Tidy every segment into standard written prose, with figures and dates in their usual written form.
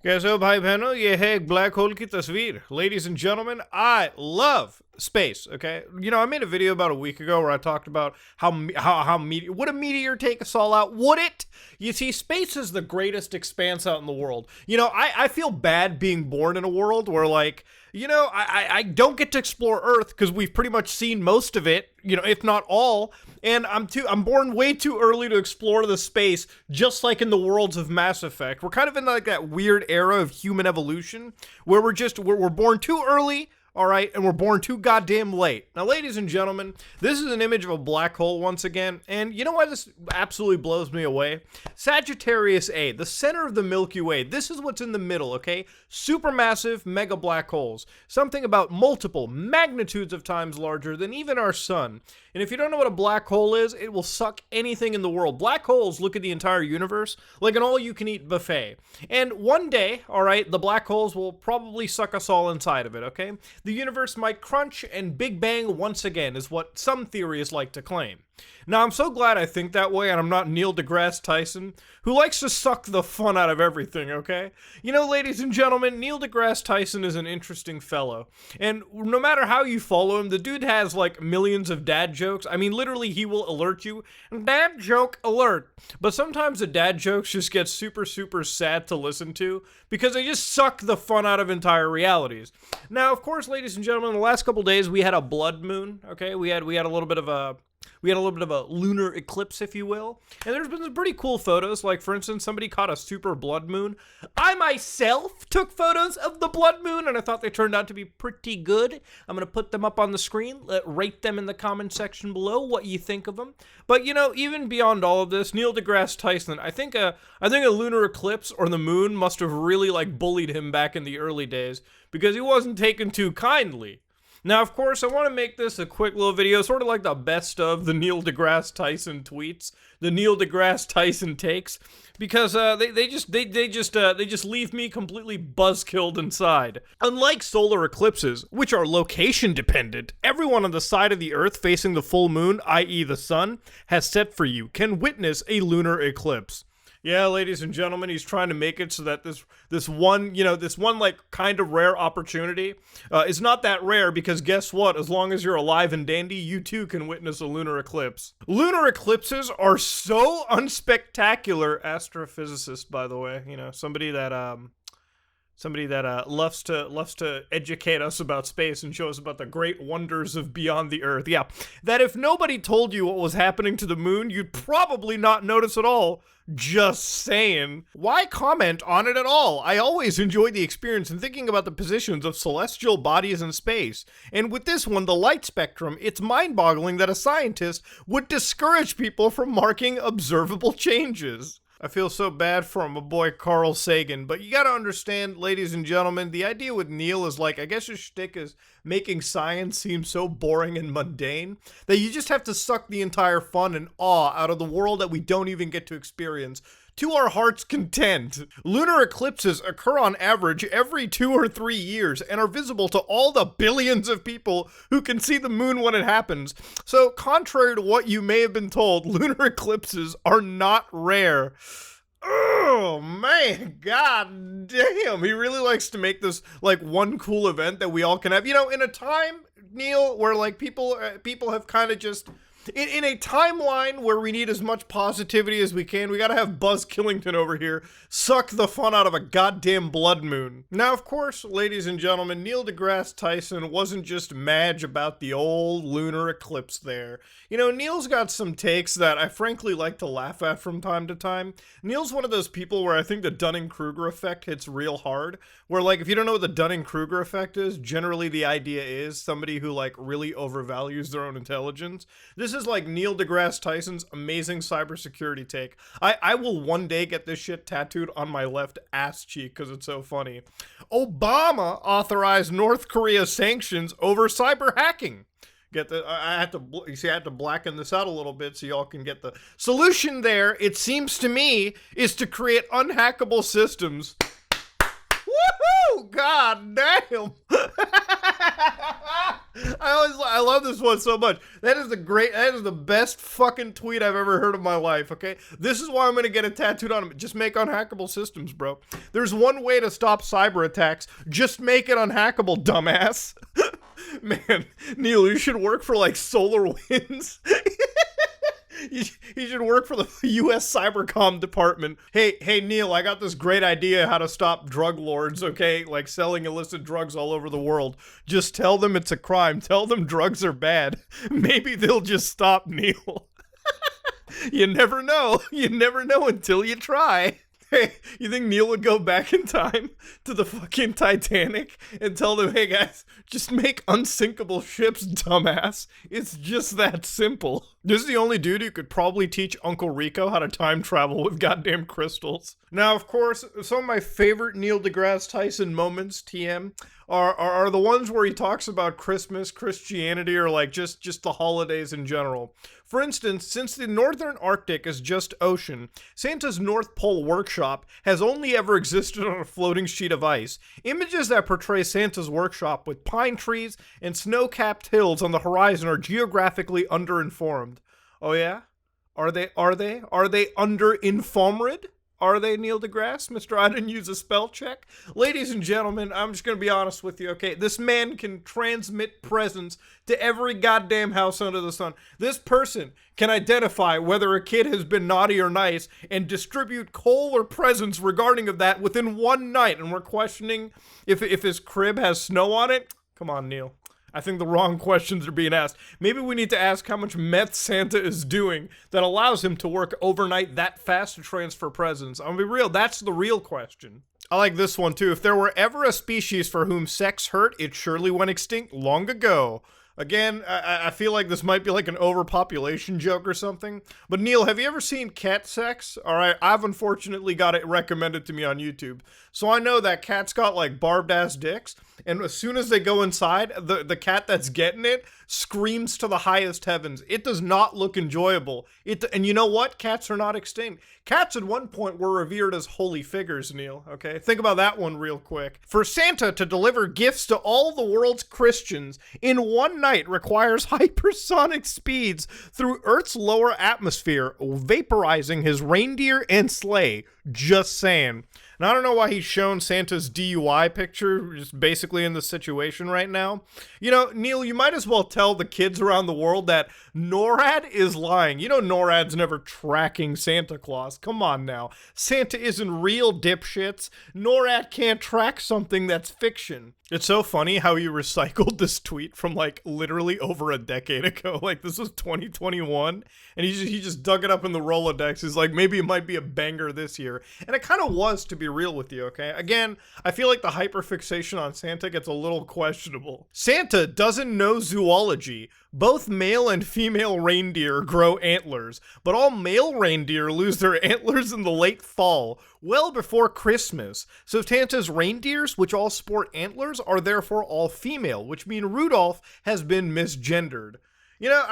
कैसे हो भाई बहनों ये है एक black hole की तस्वीर. Ladies and gentlemen, I love space. Okay, I made a video about a week ago where I talked about would a meteor take us all out? Would it? You see, space is the greatest expanse out in the world. I feel bad being born in a world where I don't get to explore Earth because we've pretty much seen most of it, if not all. And I'm born way too early to explore the space, just like in the worlds of Mass Effect. We're kind of in like that weird era of human evolution where we're born too early. All right, and we're born too goddamn late. Now, ladies and gentlemen, this is an image of a black hole once again, and you know why this absolutely blows me away? Sagittarius A, the center of the Milky Way. This is what's in the middle, okay? Supermassive mega black holes. Something about multiple magnitudes of times larger than even our sun. And if you don't know what a black hole is, it will suck anything in the world. Black holes look at the entire universe like an all-you-can-eat buffet. And one day, all right, the black holes will probably suck us all inside of it, okay? The universe might crunch and Big Bang once again, is what some theorists like to claim. Now, I'm so glad I think that way and I'm not Neil deGrasse Tyson, who likes to suck the fun out of everything, okay? Ladies and gentlemen, Neil deGrasse Tyson is an interesting fellow. And no matter how you follow him, the dude has like millions of dad jokes. I mean, literally, he will alert you, dad joke alert. But sometimes the dad jokes just get super, super sad to listen to because they just suck the fun out of entire realities. Now, of course, ladies and gentlemen, the last couple days we had a blood moon, okay? We had a little bit of a lunar eclipse, if you will. And there's been some pretty cool photos. Like, for instance, somebody caught a super blood moon. I myself took photos of the blood moon, and I thought they turned out to be pretty good. I'm going to put them up on the screen. Rate them in the comment section below what you think of them. But, even beyond all of this, Neil deGrasse Tyson, I think a lunar eclipse or the moon must have really, bullied him back in the early days because he wasn't taken too kindly. Now, of course, I want to make this a quick little video, sort of like the best of the Neil deGrasse Tyson tweets, the Neil deGrasse Tyson takes, because they just leave me completely buzzkilled inside. Unlike solar eclipses, which are location dependent, everyone on the side of the Earth facing the full moon, i.e. the sun, has set for you, can witness a lunar eclipse. Yeah, ladies and gentlemen, he's trying to make it so that this one kind of rare opportunity is not that rare because guess what? As long as you're alive and dandy, you too can witness a lunar eclipse. Lunar eclipses are so unspectacular. Astrophysicist, by the way, somebody that loves to educate us about space and show us about the great wonders of beyond the Earth. Yeah, that if nobody told you what was happening to the moon, you'd probably not notice at all. Just saying. Why comment on it at all? I always enjoy the experience in thinking about the positions of celestial bodies in space. And with this one, the light spectrum, it's mind-boggling that a scientist would discourage people from marking observable changes. I feel so bad for my boy Carl Sagan, but you gotta understand, ladies and gentlemen, the idea with Neil is I guess his shtick is making science seem so boring and mundane that you just have to suck the entire fun and awe out of the world that we don't even get to experience to our heart's content. Lunar eclipses occur on average every 2 or 3 years and are visible to all the billions of people who can see the moon when it happens. So, contrary to what you may have been told, lunar eclipses are not rare. Oh man, god damn, he really likes to make this one cool event that we all can have. In a time, Neil, where people have kind of just in a timeline where we need as much positivity as we can, we gotta have Buzz Killington over here suck the fun out of a goddamn blood moon. Now, of course, ladies and gentlemen, Neil deGrasse Tyson wasn't just mad about the old lunar eclipse there. Neil's got some takes that I frankly like to laugh at from time to time. Neil's one of those people where I think the Dunning-Kruger effect hits real hard, where if you don't know what the Dunning-Kruger effect is, generally the idea is somebody who really overvalues their own intelligence. This is like Neil deGrasse Tyson's amazing cybersecurity take. I will one day get this shit tattooed on my left ass cheek because it's so funny. Obama authorized North Korea sanctions over cyber hacking. I had to blacken this out a little bit so y'all can get the solution there. It seems to me is to create unhackable systems. Woohoo! God damn! I love this one so much. That is the best fucking tweet I've ever heard in my life, okay? This is why I'm gonna get it tattooed on him. Just make unhackable systems, bro. There's one way to stop cyber attacks. Just make it unhackable, dumbass. Man, Neil, you should work for like SolarWinds. He should work for the U.S. Cybercom department. Hey, Neil, I got this great idea how to stop drug lords, okay? Like selling illicit drugs all over the world. Just tell them it's a crime. Tell them drugs are bad. Maybe they'll just stop, Neil. You never know. You never know until you try. Hey, you think Neil would go back in time to the fucking Titanic and tell them, hey guys, just make unsinkable ships, dumbass. It's just that simple. This is the only dude who could probably teach Uncle Rico how to time travel with goddamn crystals. Now, of course, some of my favorite Neil deGrasse Tyson moments, TM, are the ones where he talks about Christmas, Christianity, or like just the holidays in general. For instance, since the northern Arctic is just ocean, Santa's North Pole workshop has only ever existed on a floating sheet of ice. Images that portray Santa's workshop with pine trees and snow-capped hills on the horizon are geographically underinformed. Oh yeah? Are they underinformed? Are they, Neil deGrasse? Mr. I didn't use a spell check? Ladies and gentlemen, I'm just going to be honest with you, okay? This man can transmit presents to every goddamn house under the sun. This person can identify whether a kid has been naughty or nice and distribute coal or presents regarding of that within one night. And we're questioning if his crib has snow on it? Come on, Neil. I think the wrong questions are being asked. Maybe we need to ask how much meth Santa is doing that allows him to work overnight that fast to transfer presents. I'm gonna be real, that's the real question. I like this one too. If there were ever a species for whom sex hurt, it surely went extinct long ago. Again, I feel like this might be like an overpopulation joke or something. But Neil, have you ever seen cat sex? Alright, I've unfortunately got it recommended to me on YouTube. So I know that cats got like barbed ass dicks. And as soon as they go inside, the cat that's getting it screams to the highest heavens. It does not look enjoyable. And you know what? Cats are not extinct. Cats at one point were revered as holy figures, Neil, okay? Think about that one real quick. For Santa to deliver gifts to all the world's Christians in one night requires hypersonic speeds through Earth's lower atmosphere, vaporizing his reindeer and sleigh. Just saying. And I don't know why he's shown Santa's DUI picture, just basically in the situation right now. You know, Neil, you might as well tell the kids around the world that NORAD is lying. You know NORAD's never tracking Santa Claus. Come on now. Santa isn't real, dipshits. NORAD can't track something that's fiction. It's so funny how you recycled this tweet from like literally over a decade ago. Like this was 2021 and he just dug it up in the Rolodex. He's like, maybe it might be a banger this year. And it kind of was, to be real with you, okay? Again, I feel like the hyperfixation on Santa gets a little questionable. Santa doesn't know zoology. Both male and female reindeer grow antlers, but all male reindeer lose their antlers in the late fall, well before Christmas. So Santa's reindeers, which all sport antlers, are therefore all female, which means Rudolph has been misgendered. You know,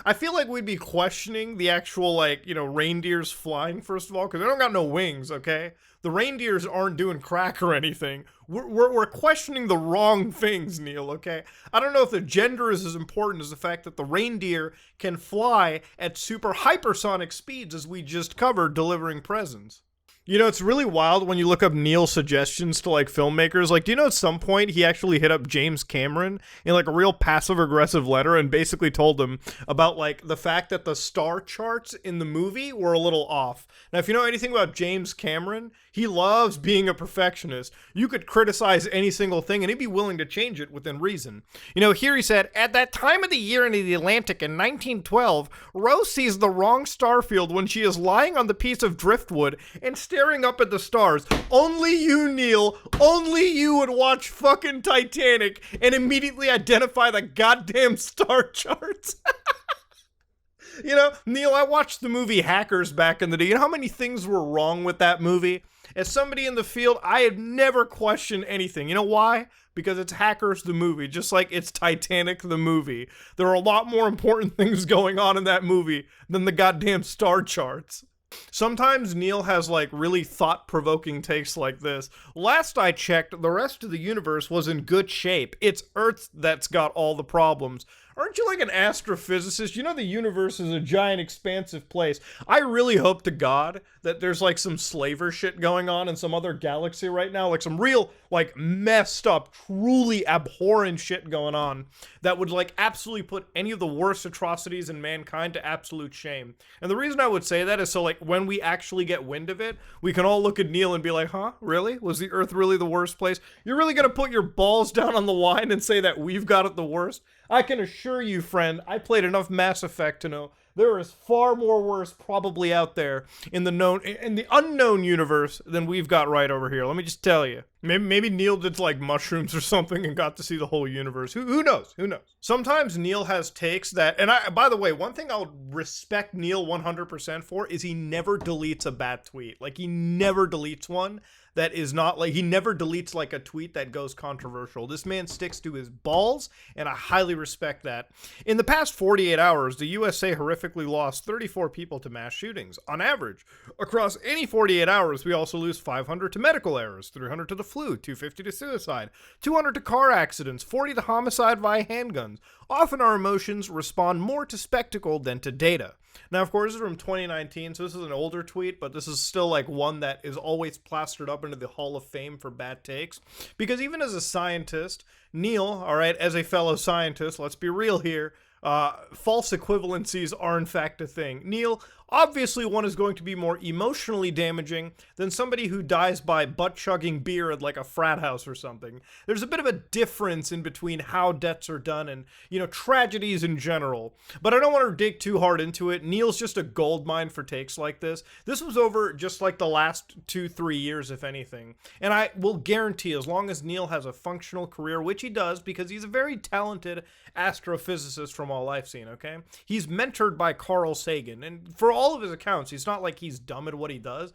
I feel like we'd be questioning the actual, like, you know, reindeers flying, first of all, because they don't got no wings, okay? The reindeers aren't doing crack or anything. We're questioning the wrong things, Neil, okay? I don't know if the gender is as important as the fact that the reindeer can fly at super hypersonic speeds, as we just covered, delivering presents. You know, it's really wild when you look up Neil's suggestions to, like, filmmakers. Like, do you know at some point he actually hit up James Cameron in, like, a real passive-aggressive letter and basically told him about, like, the fact that the star charts in the movie were a little off. Now, if you know anything about James Cameron, he loves being a perfectionist. You could criticize any single thing and he'd be willing to change it within reason. You know, here he said, at that time of the year in the Atlantic in 1912, Rose sees the wrong star field when she is lying on the piece of driftwood and staring up at the stars. Only you, Neil, only you would watch fucking Titanic and immediately identify the goddamn star charts. You know, Neil, I watched the movie Hackers back in the day. You know how many things were wrong with that movie? As somebody in the field, I have never questioned anything. You know why? Because it's Hackers the movie, just like it's Titanic the movie. There are a lot more important things going on in that movie than the goddamn star charts. Sometimes Neil has like really thought-provoking takes like this. Last I checked, the rest of the universe was in good shape. It's Earth that's got all the problems. Aren't you like an astrophysicist? You know the universe is a giant expansive place. I really hope to God that there's like some slaver shit going on in some other galaxy right now. Like some real, like messed up, truly abhorrent shit going on that would like absolutely put any of the worst atrocities in mankind to absolute shame. And the reason I would say that is so like when we actually get wind of it, we can all look at Neil and be like, huh? Really? Was the Earth really the worst place? You're really gonna put your balls down on the line and say that we've got it the worst? I can assure you, friend, I played enough Mass Effect to know there is far more worse probably out there in the unknown universe than we've got right over here. Let me just tell you. Maybe Neil did like mushrooms or something and got to see the whole universe. Who knows? Who knows? Sometimes Neil has takes that, and by the way, one thing I'll respect Neil 100% for is he never deletes a bad tweet. Like he never deletes one that is not like, he never deletes like a tweet that goes controversial. This man sticks to his balls, and I highly respect that. In the past 48 hours, the USA horrifically lost 34 people to mass shootings. On average, across any 48 hours, we also lose 500 to medical errors, 300 to the flu, 250 to suicide, 200 to car accidents, 40 to homicide via handguns. Often our emotions respond more to spectacle than to data. Now, of course, this is from 2019, so this is an older tweet, but this is still like one that is always plastered up into the Hall of Fame for bad takes. Because even as a scientist, Neil, all right, as a fellow scientist, let's be real here, false equivalencies are in fact a thing. Neil, obviously one is going to be more emotionally damaging than somebody who dies by butt-chugging beer at like a frat house or something. There's a bit of a difference in between how deaths are done and, you know, tragedies in general. But I don't want to dig too hard into it. Neil's just a goldmine for takes like this. This was over just like the last 2-3 years, if anything. And I will guarantee, as long as Neil has a functional career, which he does because he's a very talented astrophysicist from all I've seen, okay? He's mentored by Carl Sagan, and for all of his accounts, he's not like he's dumb at what he does.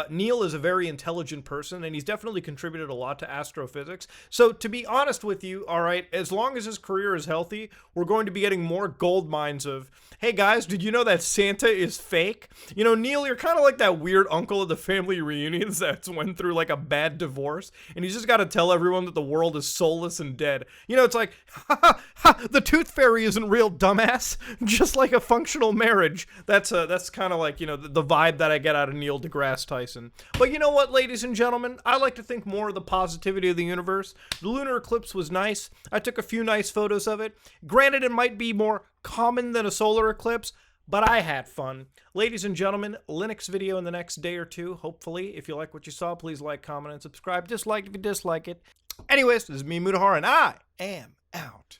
Neil is a very intelligent person, and he's definitely contributed a lot to astrophysics. So to be honest with you, all right, as long as his career is healthy, we're going to be getting more gold mines of, hey guys, did you know that Santa is fake? You know, Neil, you're kind of like that weird uncle at the family reunions that's went through like a bad divorce, and he's just got to tell everyone that the world is soulless and dead. You know, it's like, ha ha ha, the tooth fairy isn't real, dumbass. Just like a functional marriage. That's kind of like, you know, the vibe that I get out of Neil deGrasse Tyson. But you know what, ladies and gentlemen? I like to think more of the positivity of the universe. The lunar eclipse was nice. I took a few nice photos of it. Granted, it might be more common than a solar eclipse, but I had fun. Ladies and gentlemen, Linux video in the next day or two, hopefully. If you like what you saw, please like, comment, and subscribe. Dislike if you dislike it. Anyways, this is me, Mutahar, and I am out.